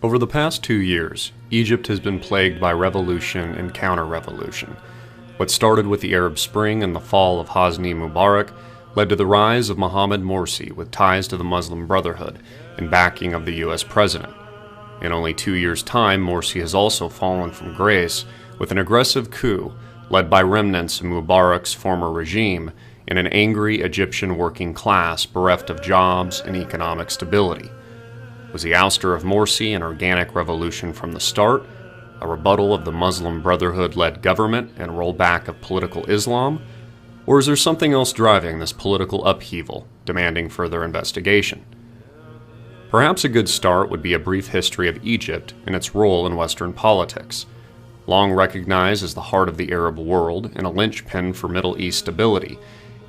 Over the past 2 years, Egypt has been plagued by revolution and counter-revolution. What started with the Arab Spring and the fall of Hosni Mubarak led to the rise of Mohamed Morsi with ties to the Muslim Brotherhood and backing of the U.S. president. In only 2 years' time, Morsi has also fallen from grace with an aggressive coup led by remnants of Mubarak's former regime and an angry Egyptian working class bereft of jobs and economic stability. Was the ouster of Morsi an organic revolution from the start, a rebuttal of the Muslim Brotherhood-led government and rollback of political Islam, or is there something else driving this political upheaval, demanding further investigation? Perhaps a good start would be a brief history of Egypt and its role in Western politics. Long recognized as the heart of the Arab world and a linchpin for Middle East stability,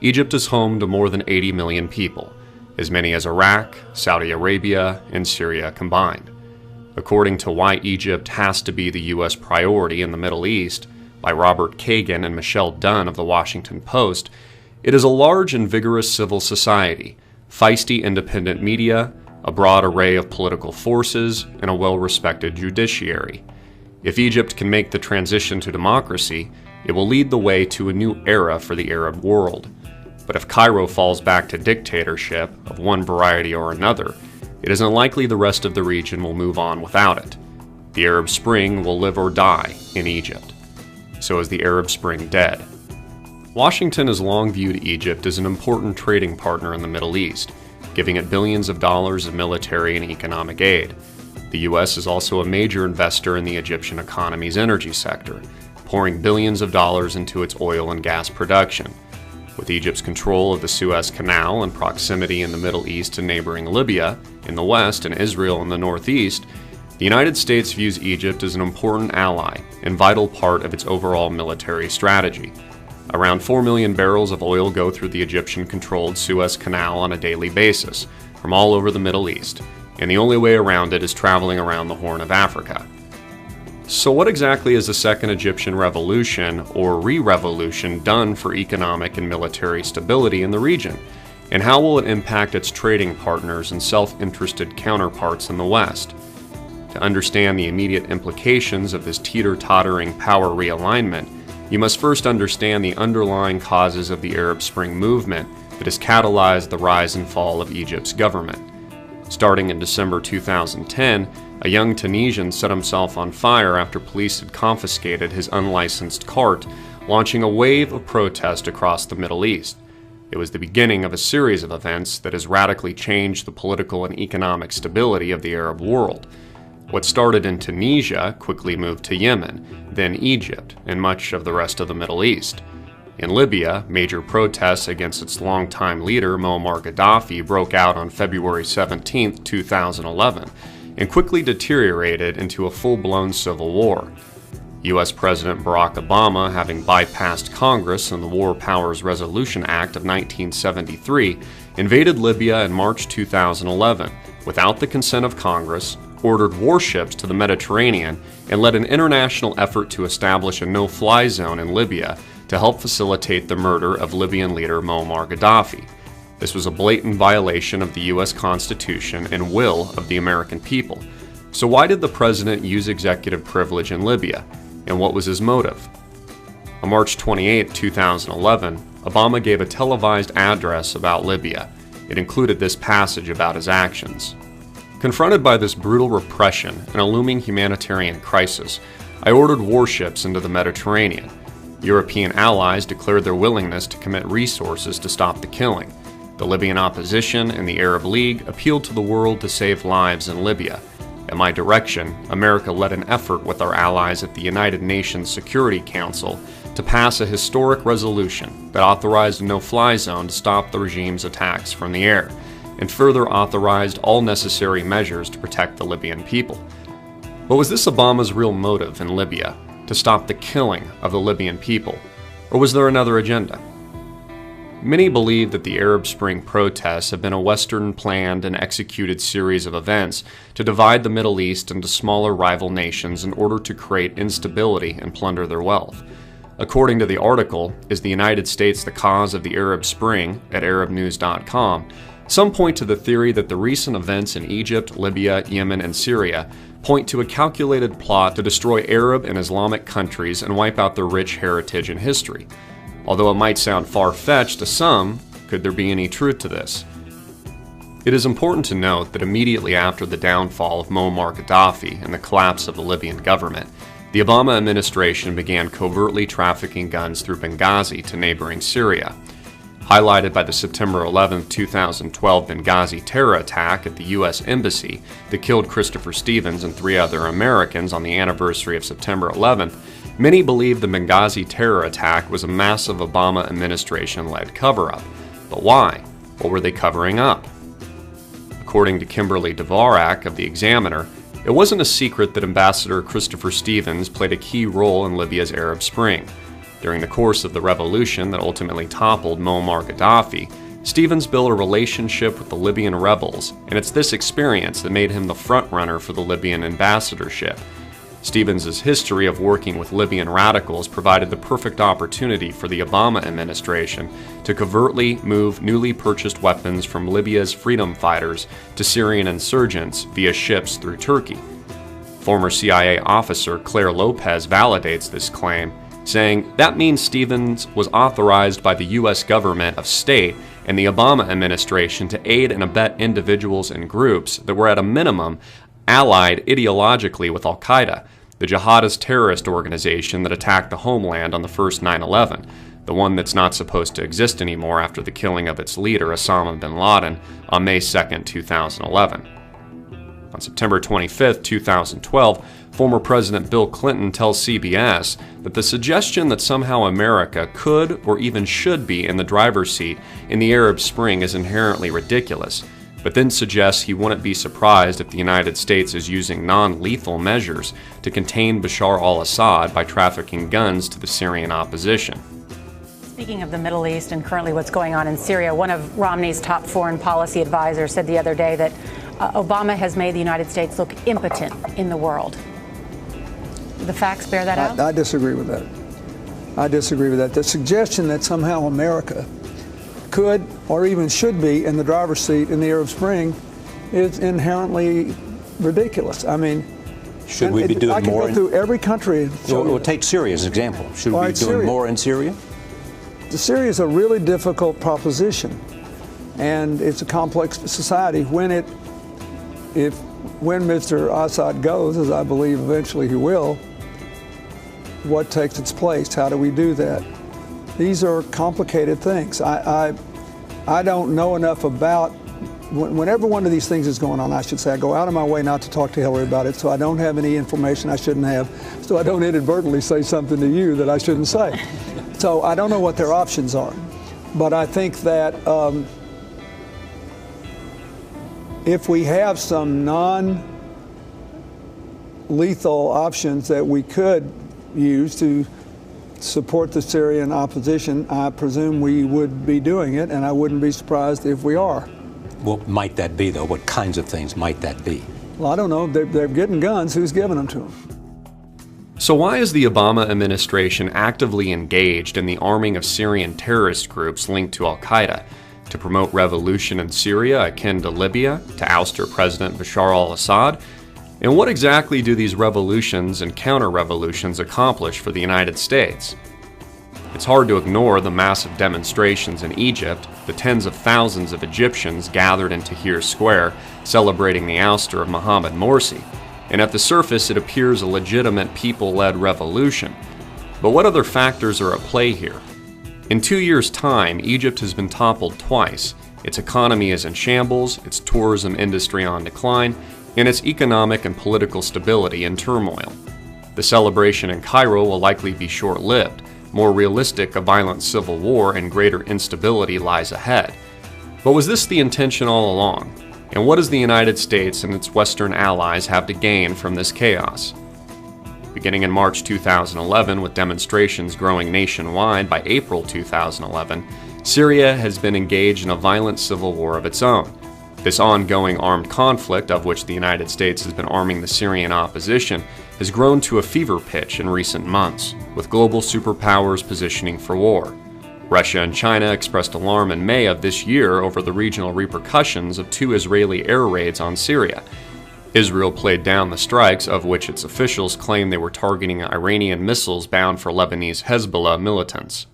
Egypt is home to more than 80 million people, as many as Iraq, Saudi Arabia, and Syria combined. According to Why Egypt Has to Be the U.S. Priority in the Middle East, by Robert Kagan and Michelle Dunn of The Washington Post, it is a large and vigorous civil society, feisty independent media, a broad array of political forces, and a well-respected judiciary. If Egypt can make the transition to democracy, it will lead the way to a new era for the Arab world. But if Cairo falls back to dictatorship of one variety or another, it is unlikely the rest of the region will move on without it. The Arab Spring will live or die in Egypt. So is the Arab Spring dead? Washington has long viewed Egypt as an important trading partner in the Middle East, giving it billions of dollars of military and economic aid. The U.S. is also a major investor in the Egyptian economy's energy sector, pouring billions of dollars into its oil and gas production. With Egypt's control of the Suez Canal and proximity in the Middle East to neighboring Libya in the west and Israel in the northeast, the United States views Egypt as an important ally and vital part of its overall military strategy. Around 4 million barrels of oil go through the Egyptian-controlled Suez Canal on a daily basis from all over the Middle East, and the only way around it is traveling around the Horn of Africa. So what exactly is the Second Egyptian Revolution, or re-revolution, done for economic and military stability in the region? And how will it impact its trading partners and self-interested counterparts in the West? To understand the immediate implications of this teeter-tottering power realignment, you must first understand the underlying causes of the Arab Spring movement that has catalyzed the rise and fall of Egypt's government. Starting in December 2010, a young Tunisian set himself on fire after police had confiscated his unlicensed cart, launching a wave of protest across the Middle East. It was the beginning of a series of events that has radically changed the political and economic stability of the Arab world. What started in Tunisia quickly moved to Yemen, then Egypt, and much of the rest of the Middle East. In Libya, major protests against its longtime leader Muammar Gaddafi broke out on February 17, 2011, and quickly deteriorated into a full-blown civil war. U.S. President Barack Obama, having bypassed Congress in the War Powers Resolution Act of 1973, invaded Libya in March 2011 without the consent of Congress, ordered warships to the Mediterranean, and led an international effort to establish a no-fly zone in Libya to help facilitate the murder of Libyan leader Muammar Gaddafi. This was a blatant violation of the U.S. Constitution and will of the American people. So why did the president use executive privilege in Libya, and what was his motive? On March 28, 2011, Obama gave a televised address about Libya. It included this passage about his actions. Confronted by this brutal repression and a looming humanitarian crisis, I ordered warships into the Mediterranean. European allies declared their willingness to commit resources to stop the killing. The Libyan opposition and the Arab League appealed to the world to save lives in Libya. At my direction, America led an effort with our allies at the United Nations Security Council to pass a historic resolution that authorized a no-fly zone to stop the regime's attacks from the air, and further authorized all necessary measures to protect the Libyan people. But was this Obama's real motive in Libya, to stop the killing of the Libyan people, or was there another agenda? Many believe that the Arab Spring protests have been a Western-planned and executed series of events to divide the Middle East into smaller rival nations in order to create instability and plunder their wealth. According to the article, Is the United States the Cause of the Arab Spring at ArabNews.com, some point to the theory that the recent events in Egypt, Libya, Yemen, and Syria point to a calculated plot to destroy Arab and Islamic countries and wipe out their rich heritage and history. Although it might sound far-fetched to some, could there be any truth to this? It is important to note that immediately after the downfall of Muammar Gaddafi and the collapse of the Libyan government, the Obama administration began covertly trafficking guns through Benghazi to neighboring Syria. Highlighted by the September 11, 2012 Benghazi terror attack at the U.S. Embassy that killed Christopher Stevens and 3 other Americans on the anniversary of September 11th, many believe the Benghazi terror attack was a massive Obama administration-led cover-up. But why? What were they covering up? According to Kimberly Dvorak of The Examiner, it wasn't a secret that Ambassador Christopher Stevens played a key role in Libya's Arab Spring. During the course of the revolution that ultimately toppled Muammar Gaddafi, Stevens built a relationship with the Libyan rebels, and it's this experience that made him the front-runner for the Libyan ambassadorship. Stevens' history of working with Libyan radicals provided the perfect opportunity for the Obama administration to covertly move newly purchased weapons from Libya's freedom fighters to Syrian insurgents via ships through Turkey. Former CIA officer Claire Lopez validates this claim, saying that means Stevens was authorized by the U.S. government of state and the Obama administration to aid and abet individuals and groups that were at a minimum allied ideologically with al-Qaeda, the jihadist terrorist organization that attacked the homeland on the first 9/11, the one that's not supposed to exist anymore after the killing of its leader Osama bin Laden on May 2, 2011. On September 25, 2012, former President Bill Clinton tells CBS that the suggestion that somehow America could or even should be in the driver's seat in the Arab Spring is inherently ridiculous, but then suggests he wouldn't be surprised if the United States is using non-lethal measures to contain Bashar al-Assad by trafficking guns to the Syrian opposition. Speaking of the Middle East and currently what's going on in Syria, one of Romney's top foreign policy advisors said the other day that Obama has made the United States look impotent in the world. The facts bear that out? I disagree with that. I disagree with that. The suggestion that somehow America could or even should be in the driver's seat in the Arab Spring is inherently ridiculous. I mean, should we be doing more? I can go through every country. We'll take Syria as an example. Should we be doing more in Syria? Syria is a really difficult proposition, and it's a complex society. When Mr. Assad goes, as I believe eventually he will, what takes its place? How do we do that? These are complicated things. I don't know enough about, whenever one of these things is going on, I should say, I go out of my way not to talk to Hillary about it, so I don't have any information I shouldn't have, so I don't inadvertently say something to you that I shouldn't say. So I don't know what their options are. But I think that if we have some non-lethal options that we could use to support the Syrian opposition, I presume we would be doing it, and I wouldn't be surprised if we are. What might that be, though? What kinds of things might that be? Well, I don't know. They're getting guns. Who's giving them to them? So why is the Obama administration actively engaged in the arming of Syrian terrorist groups linked to al-Qaeda? To promote revolution in Syria akin to Libya, to ouster President Bashar al-Assad? And what exactly do these revolutions and counter-revolutions accomplish for the United States? It's hard to ignore the massive demonstrations in Egypt, the tens of thousands of Egyptians gathered in Tahrir Square celebrating the ouster of Mohamed Morsi. And at the surface, it appears a legitimate people-led revolution. But what other factors are at play here? In 2 years' time, Egypt has been toppled twice. Its economy is in shambles, its tourism industry on decline, and its economic and political stability in turmoil. The celebration in Cairo will likely be short-lived. More realistic, a violent civil war and greater instability lies ahead. But was this the intention all along? And what does the United States and its Western allies have to gain from this chaos? Beginning in March 2011, with demonstrations growing nationwide by April 2011, Syria has been engaged in a violent civil war of its own. This ongoing armed conflict, of which the United States has been arming the Syrian opposition, has grown to a fever pitch in recent months, with global superpowers positioning for war. Russia and China expressed alarm in May of this year over the regional repercussions of 2 Israeli air raids on Syria. Israel played down the strikes, of which its officials claimed they were targeting Iranian missiles bound for Lebanese Hezbollah militants.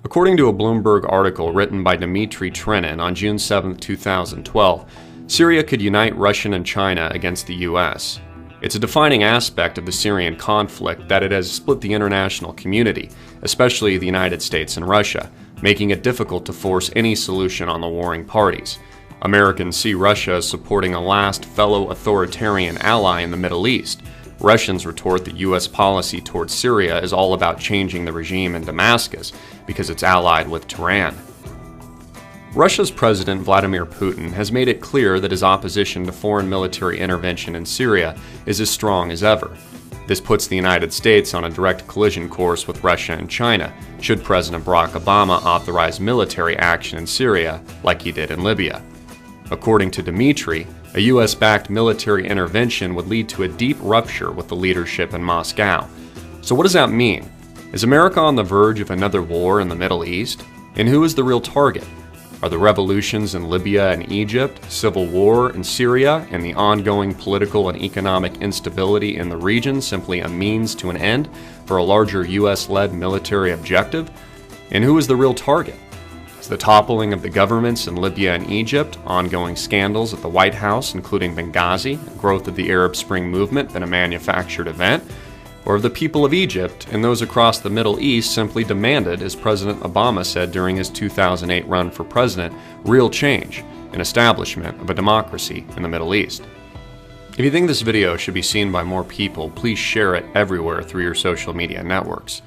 According to a Bloomberg article written by Dmitry Trenin on June 7, 2012, Syria could unite Russia and China against the U.S. It's a defining aspect of the Syrian conflict that it has split the international community, especially the United States and Russia, making it difficult to force any solution on the warring parties. Americans see Russia as supporting a last fellow authoritarian ally in the Middle East. Russians retort that U.S. policy towards Syria is all about changing the regime in Damascus because it's allied with Tehran. Russia's President Vladimir Putin has made it clear that his opposition to foreign military intervention in Syria is as strong as ever. This puts the United States on a direct collision course with Russia and China, should President Barack Obama authorize military action in Syria like he did in Libya. According to Dmitry, a U.S.-backed military intervention would lead to a deep rupture with the leadership in Moscow. So what does that mean? Is America on the verge of another war in the Middle East? And who is the real target? Are the revolutions in Libya and Egypt, civil war in Syria, and the ongoing political and economic instability in the region simply a means to an end for a larger U.S.-led military objective? And who is the real target? Is the toppling of the governments in Libya and Egypt, ongoing scandals at the White House, including Benghazi, and growth of the Arab Spring movement been a manufactured event? Or have the people of Egypt and those across the Middle East simply demanded, as President Obama said during his 2008 run for president, real change, an establishment of a democracy in the Middle East? If you think this video should be seen by more people, please share it everywhere through your social media networks.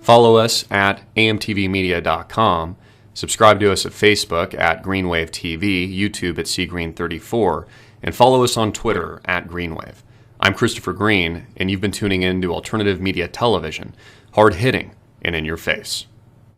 Follow us at amtvmedia.com, subscribe to us at Facebook at Greenwave TV, YouTube at cgreen34, and follow us on Twitter at Greenwave. I'm Christopher Green, and you've been tuning in to Alternative Media Television, hard-hitting and in your face.